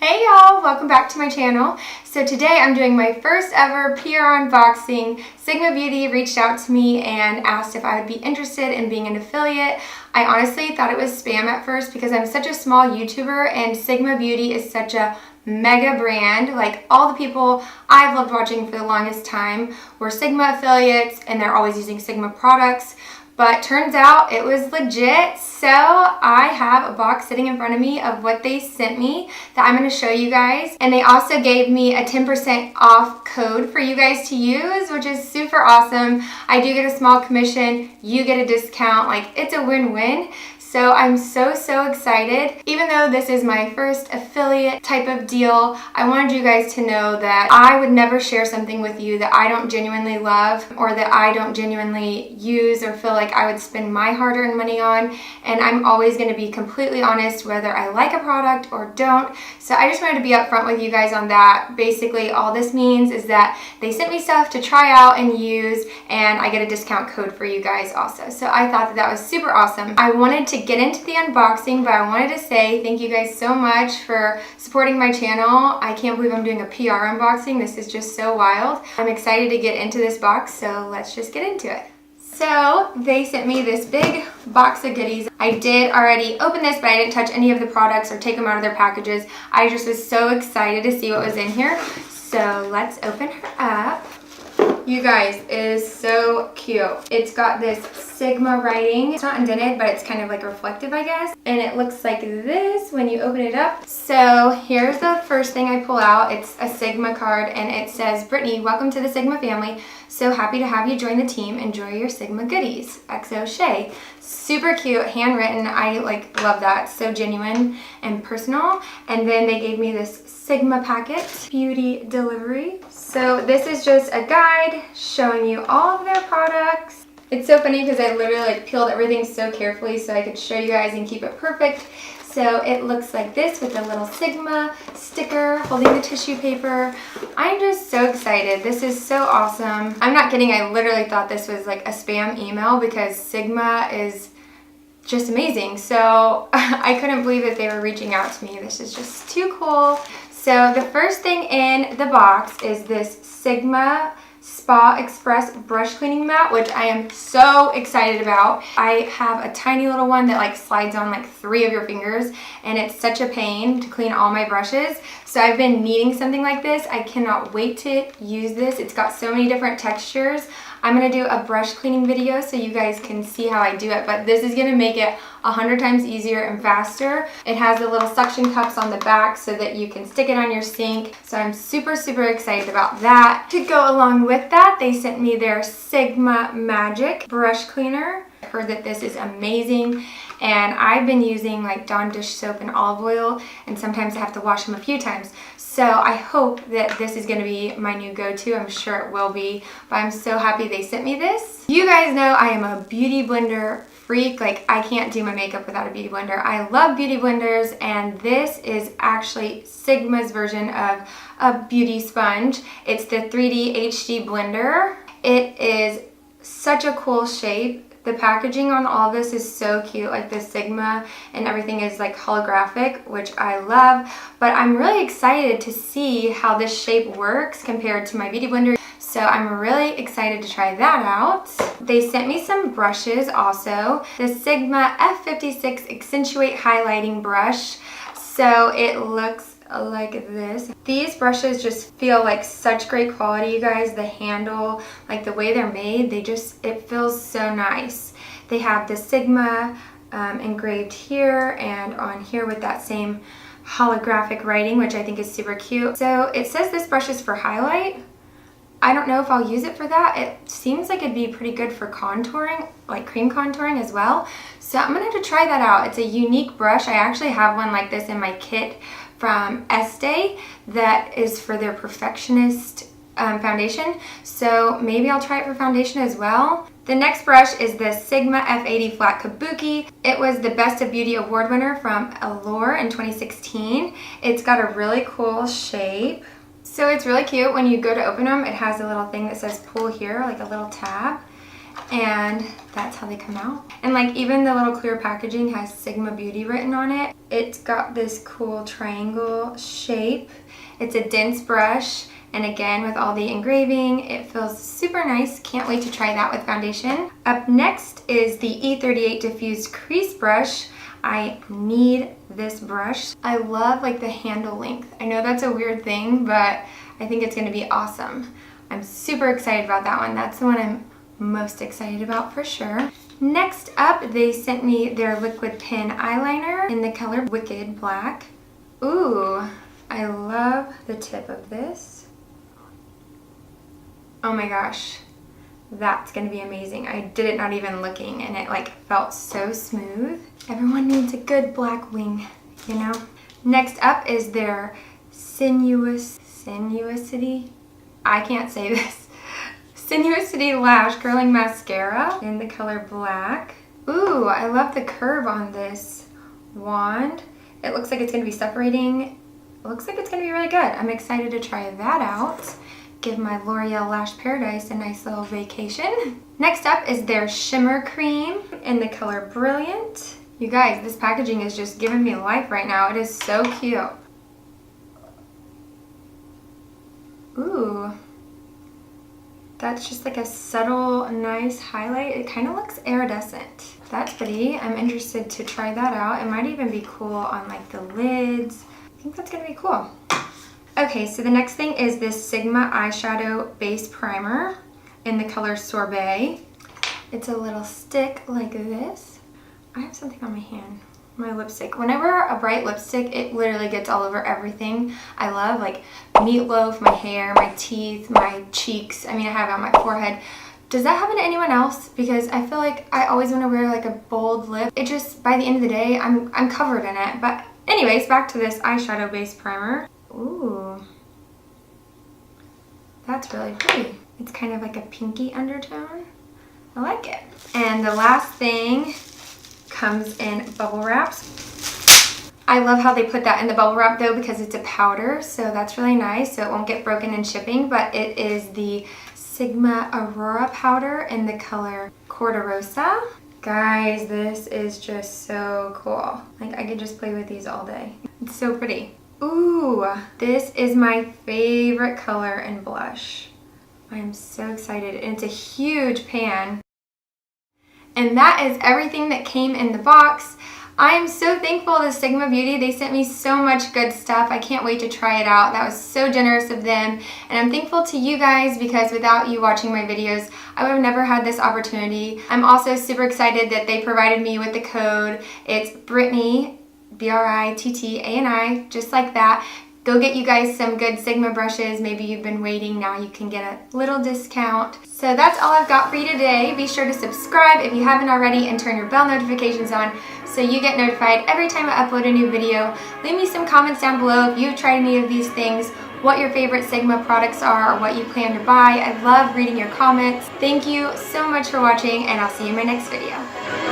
Hey y'all, welcome back to my channel. So today I'm doing my first ever PR unboxing. Sigma Beauty reached out to me and asked if I would be interested in being an affiliate. I honestly thought it was spam at first because I'm such a small YouTuber and Sigma Beauty is such a mega brand. Like all the people I've loved watching for the longest time were Sigma affiliates and they're always using Sigma products. But turns out it was legit, so I have a box sitting in front of me of what they sent me that I'm going to show you guys. And they also gave me a 10% off code for you guys to use, which is super awesome. I do get a small commission, you get a discount, like it's a win-win. So I'm so excited. Even though this is my first affiliate type of deal, I wanted you guys to know that I would never share something with you that I don't genuinely love or that I don't genuinely use or feel like I would spend my hard-earned money on. And I'm always going to be completely honest whether I like a product or don't. So I just wanted to be upfront with you guys on that. Basically, all this means is that they sent me stuff to try out and use, and I get a discount code for you guys also. So I thought that was super awesome. I wanted to get into the unboxing, but I wanted to say thank you guys so much for supporting my channel. I can't believe I'm doing a PR unboxing. This is just so wild. I'm excited to get into this box, so let's just get into it. So they sent me this big box of goodies. I did already open this, but I didn't touch any of the products or take them out of their packages. I just was so excited to see what was in here. So let's open her up. You guys, it is so cute. It's got this Sigma writing. It's not indented, but it's kind of like reflective, I guess. And it looks like this when you open it up. So here's the first thing I pull out. It's a Sigma card and it says, Brittany, welcome to the Sigma family. So happy to have you join the team. Enjoy your Sigma goodies. XO Shay. Super cute, handwritten. I love that. So genuine and personal. And then they gave me this Sigma packet, beauty delivery. So this is just a guide showing you all of their products. It's so funny because I literally peeled everything so carefully so I could show you guys and keep it perfect. So it looks like this with a little Sigma sticker holding the tissue paper. I'm just so excited. This is so awesome. I'm not kidding. I literally thought this was like a spam email because Sigma is just amazing. So I couldn't believe that they were reaching out to me. This is just too cool. So the first thing in the box is this Sigma Spa Express brush cleaning mat, which I am so excited about. I have a tiny little one that slides on 3 of your fingers, and it's such a pain to clean all my brushes. So I've been needing something like this. I cannot wait to use this. It's got so many different textures. I'm going to do a brush cleaning video so you guys can see how I do it, but this is going to make it 100 times easier and faster. It has the little suction cups on the back so that you can stick it on your sink. So I'm super excited about that. To go along with that, they sent me their Sigma Magic brush cleaner. I heard that this is amazing, and I've been using Dawn dish soap and olive oil, and sometimes I have to wash them a few times. So I hope that this is going to be my new go-to. I'm sure it will be, but I'm so happy they sent me this. You guys know I am a beauty blender freak. I can't do my makeup without a beauty blender. I love beauty blenders, and this is actually Sigma's version of a beauty sponge. It's the 3D HD blender. It is such a cool shape. The packaging on all of this is so cute, the Sigma and everything is holographic, which I love. But I'm really excited to see how this shape works compared to my beauty blender. So I'm really excited to try that out. They sent me some brushes also. The Sigma F56 Accentuate Highlighting Brush. So it looks like this. These brushes just feel like such great quality, you guys. The handle, the way they're made, it feels so nice. They have the Sigma engraved here and on here with that same holographic writing, which I think is super cute. So it says this brush is for highlight. I don't know if I'll use it for that. It seems like it'd be pretty good for contouring, cream contouring as well. So I'm gonna have to try that out. It's a unique brush. I actually have one like this in my kit from Estee that is for their Perfectionist foundation. So maybe I'll try it for foundation as well. The next brush is the Sigma F80 Flat Kabuki. It was the Best of Beauty Award winner from Allure in 2016. It's got a really cool shape. So it's really cute. When you go to open them, it has a little thing that says pull here, a little tab. and that's how they come out. And like even the little clear packaging has Sigma Beauty written on it. It's got this cool triangle shape. It's a dense brush, and again with all the engraving, it feels super nice. Can't wait to try that with foundation. Up next is the E38 Diffused Crease Brush. I need this brush. I love like the handle length. I know that's a weird thing, but I think it's gonna be awesome. I'm super excited about that one. That's the one I'm most excited about for sure. Next up, they sent me their liquid pen eyeliner in the color Wicked Black. Ooh, I love the tip of this. Oh my gosh, that's gonna be amazing. I did it not even looking, and it like felt so smooth. Everyone needs a good black wing, you know? Next up is their Sinuosity. I can't say this. Sinuosity Lash Curling Mascara in the color Black. Ooh, I love the curve on this wand. It looks like it's gonna be separating. It looks like it's gonna be really good. I'm excited to try that out. Give my L'Oreal Lash Paradise a nice little vacation. Next up is their Shimmer Cream in the color Brilliant. You guys, this packaging is just giving me life right now. It is so cute. Ooh. That's just like a subtle, nice highlight. It kind of looks iridescent. That's pretty. I'm interested to try that out. It might even be cool on like the lids. I think that's gonna be cool. Okay, so the next thing is this Sigma eyeshadow base primer in the color Sorbet. It's a little stick like this. I have something on my hand. My lipstick. When I wear a bright lipstick, it literally gets all over everything I love, like meatloaf, my hair, my teeth, my cheeks. I mean, I have it on my forehead. Does that happen to anyone else? Because I feel like I always want to wear like a bold lip. It just, by the end of the day, I'm covered in it. But anyways, back to this eyeshadow base primer. Ooh. That's really pretty. It's kind of like a pinky undertone. I like it. And the last thing comes in bubble wraps. I love how they put that in the bubble wrap though, because it's a powder, so that's really nice, so it won't get broken in shipping. But it is the Sigma Aurora powder in the color Corderosa. Guys, this is just so cool. Like, I could just play with these all day. It's so pretty. Ooh, this is my favorite color in blush. I'm so excited, and it's a huge pan. And that is everything that came in the box. I am so thankful to Sigma Beauty. They sent me so much good stuff. I can't wait to try it out. That was so generous of them. And I'm thankful to you guys, because without you watching my videos, I would have never had this opportunity. I'm also super excited that they provided me with the code. It's Brittani, Brittani, just like that. Go get you guys some good Sigma brushes. Maybe you've been waiting, now you can get a little discount. So that's all I've got for you today. Be sure to subscribe if you haven't already, and turn your bell notifications on so you get notified every time I upload a new video. Leave me some comments down below if you've tried any of these things, what your favorite Sigma products are, or what you plan to buy. I love reading your comments. Thank you so much for watching, and I'll see you in my next video.